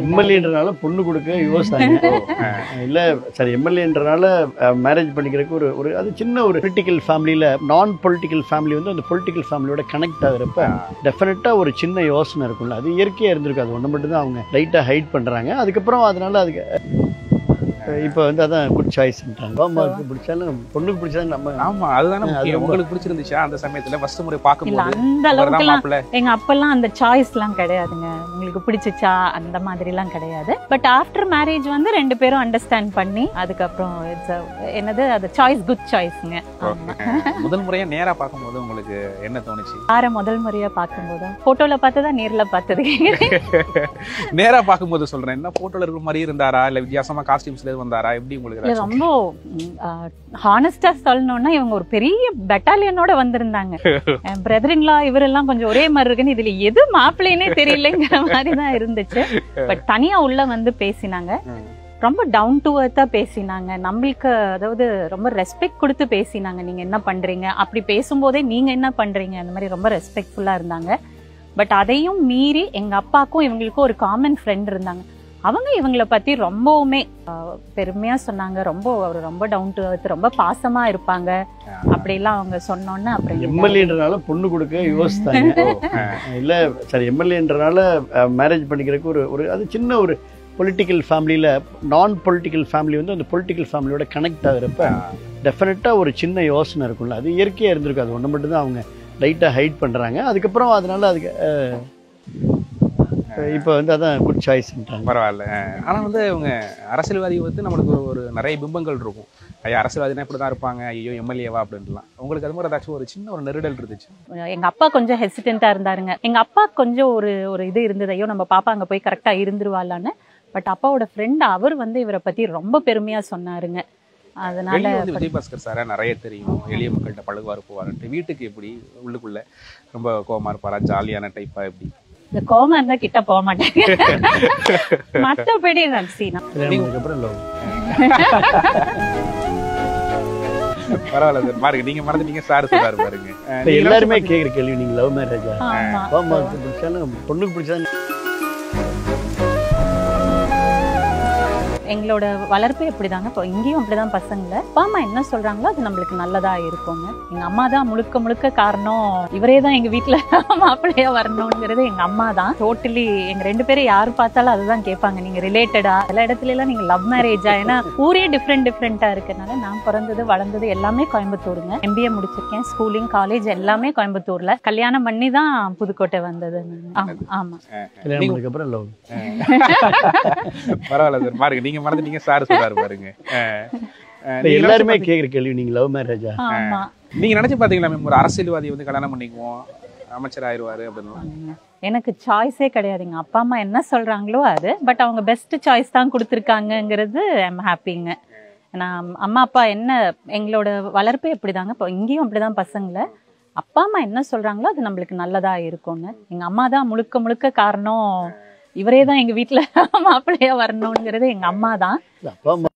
எம்எல்ஏன்றனால பொண்ணு கொடுக்க யோசிச்சாங்க. இல்ல சார், எம்எல்ஏன்றனால மேரேஜ் பண்ணிக்கிறதுக்கு ஒரு அது சின்ன ஒரு பொலிட்டிக்கல் ஃபேமிலியில நான் பொலிட்டிக்கல் ஃபேமிலி வந்து அந்த பொலிட்டிக்கல் ஃபேமிலியோட கனெக்ட் ஆகுறப்ப டெஃபினட்டா ஒரு சின்ன யோசனை இருக்கும்ல, அது இயற்கையா இருந்திருக்கு. அது ஒன்று மட்டும் தான் அவங்க லைட்டா ஹைட் பண்றாங்க. அதுக்கப்புறம் அதனால அதுக்கு இப்போ வந்து அதான் குட் சாய்ஸ்ன்றாங்க. அம்மாவுக்கு பிடிச்சாலும் பொண்ணுக்கு பிடிச்சாலும் நம்ம ஆமா அதுதானே முக்கியம். உங்களுக்கு பிடிச்சிருந்துச்சா அந்த சமயத்துல ஃபர்ஸ்ட் முறை பார்க்கும்போது? அந்த அளவுக்கு எங்க அப்பெல்லாம் அந்த சாய்ஸ் எல்லாம் கிடையாதுங்க. உங்களுக்கு பிடிச்சிச்சா அந்த மாதிரி எல்லாம் கிடையாது. பட் ஆஃப்டர் மேரேஜ் வந்து ரெண்டு பேரும் அண்டர்ஸ்டாண்ட் பண்ணி அதுக்கப்புறம் என்னது அது சாய்ஸ் குட் சாய்ஸ்ங்க. முதல் முறையா நேரா பார்க்கும்போது உங்களுக்கு என்ன தோணுச்சு? முதல் முறையா பார்க்கும்போது போட்டோல பார்த்ததா நேர்ல பார்த்தது? நேரா பார்க்கும்போது சொல்றேன். என்ன போட்டோல இருக்கிற மாதிரி இருந்தாரா இல்ல வித்தியாசமா காஸ்டியூம்ஸ்ல வந்தாரா? எப்படி உங்களுக்கு? ரொம்ப ஹானஸ்டா சொல்லணும்னா இவங்க ஒரு பெரிய பெட்டாலியனோட வந்திருந்தாங்க. பிரதரின்லா இவரெல்லாம் கொஞ்சம் ஒரே மாதிரி இருக்குன்னு இதுல எது மாப்பிள்ளைன்னே தெரியலங்கிற மாதிரிதான் இருந்துச்சு. பட் தனியா உள்ள வந்து பேசினாங்க. ரொம்ப டவுன் டு எர்த்தா பேசினாங்க. நம்மளுக்கு அதாவது ரொம்ப ரெஸ்பெக்ட் கொடுத்து பேசினாங்க. நீங்க என்ன பண்றீங்க அப்படி பேசும்போதே நீங்க என்ன பண்றீங்க அந்த மாதிரி ரொம்ப ரெஸ்பெக்ட்ஃபுல்லா இருந்தாங்க. பட் அதையும் மீறி எங்க அப்பாக்கும் இவங்களுக்கும் ஒரு காமன் ஃப்ரெண்ட் இருந்தாங்க. அவங்க இவங்கள பத்தி ரொம்பவுமே பெருமையா சொன்னாங்க. ரொம்ப டவுன் டு எர்த், ரொம்ப பாசமா இருப்பாங்க அப்படிலாம் அவங்க சொன்னோன்னு அப்புறம் எம்எல்ஏன்றனால பொண்ணு கொடுக்க யோசித்தாங்க. இல்ல சார், எம்எல்ஏன்றனால மேரேஜ் பண்ணிக்கிறதுக்கு ஒரு அது சின்ன ஒரு பொலிட்டிக்கல் ஃபேமிலியில நான் பொலிட்டிக்கல் ஃபேமிலி வந்து அந்த பொலிட்டிக்கல் ஃபேமிலியோட கனெக்ட் ஆகுறப்ப டெஃபினட்டா ஒரு சின்ன யோசனை இருக்கும்ல, அது இயற்கையா இருந்திருக்கு. அது ஒன்று மட்டும் தான் அவங்க லைட்டா ஹைட் பண்றாங்க. அதுக்கப்புறம் அதனால அதுக்கு இப்போ வந்து அதான் குட் சாய்ஸ்ன்றாங்க. பரவாயில்ல. ஆனால் வந்து அவங்க அரசியல்வாதி வந்து நம்மளுக்கு ஒரு நிறைய பிம்பங்கள் இருக்கும். ஐயா அரசியல்வாதினா இப்படி தான் இருப்பாங்க, ஐயோ எம்எல்ஏவா அப்படின்ட்டுலாம். உங்களுக்கு அது மாதிரி ஏதாச்சும் ஒரு சின்ன ஒரு நெருடல் இருந்துச்சு? எங்க அப்பா கொஞ்சம் ஹெசிடென்ட்டா இருந்தாருங்க. எங்க அப்பா கொஞ்சம் ஒரு இது இருந்தது, ஐயோ நம்ம பாப்பா அங்கே போய் கரெக்டா இருந்துருவாளான்னு. பட் அப்பாவோட ஃப்ரெண்ட் அவர் வந்து இவரை பத்தி ரொம்ப பெருமையா சொன்னாருங்க. அதனால விஜயபாஸ்கர் சாரா நிறைய தெரியும், எளிய மக்கள்கிட்ட பழகுவார் போவாருன்ட்டு. வீட்டுக்கு எப்படி உள்ளுக்குள்ள ரொம்ப கோவமா இருப்பாரா, ஜாலியான டைப்பா எப்படி? இந்த கோமா இருந்தா கிட்ட போக மாட்டேங்க. மத்தபடி சீனா பரவாயில்ல சார். பாருங்க நீங்க மறந்துட்டீங்க, சார் சொல்றாரு பாருங்க. எல்லாருமே கேக்குற கேள்வி, நீங்க லவ் மேரேஜா? அம்மாவுக்கு பிடிச்சாலும் பொண்ணுக்கு பிடிச்சாலும் எங்களோட வளர்ப்பு எப்படிதாங்க இப்போ இங்கேயும் அப்படிதான். பசங்களை அப்பா அம்மா என்ன சொல்றாங்களோ அது நம்மளுக்கு நல்லதா இருக்குங்க. எங்க அம்மா தான் முழுக்க காரணம். இவரே தான் எங்க வீட்டுல மாப்பிள்ளையா வரணும்ங்கிறது எங்க அம்மா தான். டோட்டலி எங்க ரெண்டு பேரும் யாரு பார்த்தாலும் அதுதான் கேட்பாங்க, நீங்க ரிலேட்டடா எல்லா இடத்துல எல்லாம் நீங்க லவ் மேரேஜா? ஏன்னா ஊரே டிஃப்ரெண்டா இருக்கனால நான் பிறந்தது வளர்ந்தது எல்லாமே கோயம்புத்தூருங்க. MBA முடிச்சிருக்கேன். ஸ்கூலிங் காலேஜ் எல்லாமே கோயம்புத்தூர்ல. கல்யாணம் பண்ணி தான் புதுக்கோட்டை வந்தது. ஆமா. அப்புறம் லவ். பரவாயில்ல சார். பாருங்க நீங்க மறந்துட்டீங்க, சார் சொல்றாரு பாருங்க. எல்லாருமே கேக்குற கேள்வி, நீங்க லவ் மேரேஜா? நீங்க நினைச்சு பாத்தீங்களா ஒரு அரசியல்வாதி வந்து கல்யாணம் பண்ணிக்குவோம் அமைச்சர் ஆயிடுவாரு அப்படின்னு? எனக்கு சாய்ஸே கிடையாதுங்க. அப்பா அம்மா என்ன சொல்றாங்களோ அது. பட் அவங்க பெஸ்ட் சாய்ஸ் தான் கொடுத்துருக்காங்கிறது ஐம் ஹாப்பிங்க. நான் அம்மா அப்பா என்ன எங்களோட வளர்ப்பு எப்படிதாங்க இப்போ இங்கேயும் அப்படிதான். பசங்களை அப்பா அம்மா என்ன சொல்றாங்களோ அது நம்மளுக்கு நல்லதா இருக்குங்க. எங்க அம்மா தான் முழுக்க காரணம். இவரே தான் எங்க வீட்டுல மாப்பிள்ளையா வரணும்ங்கிறது எங்க அம்மா தான். அப்பா அம்மா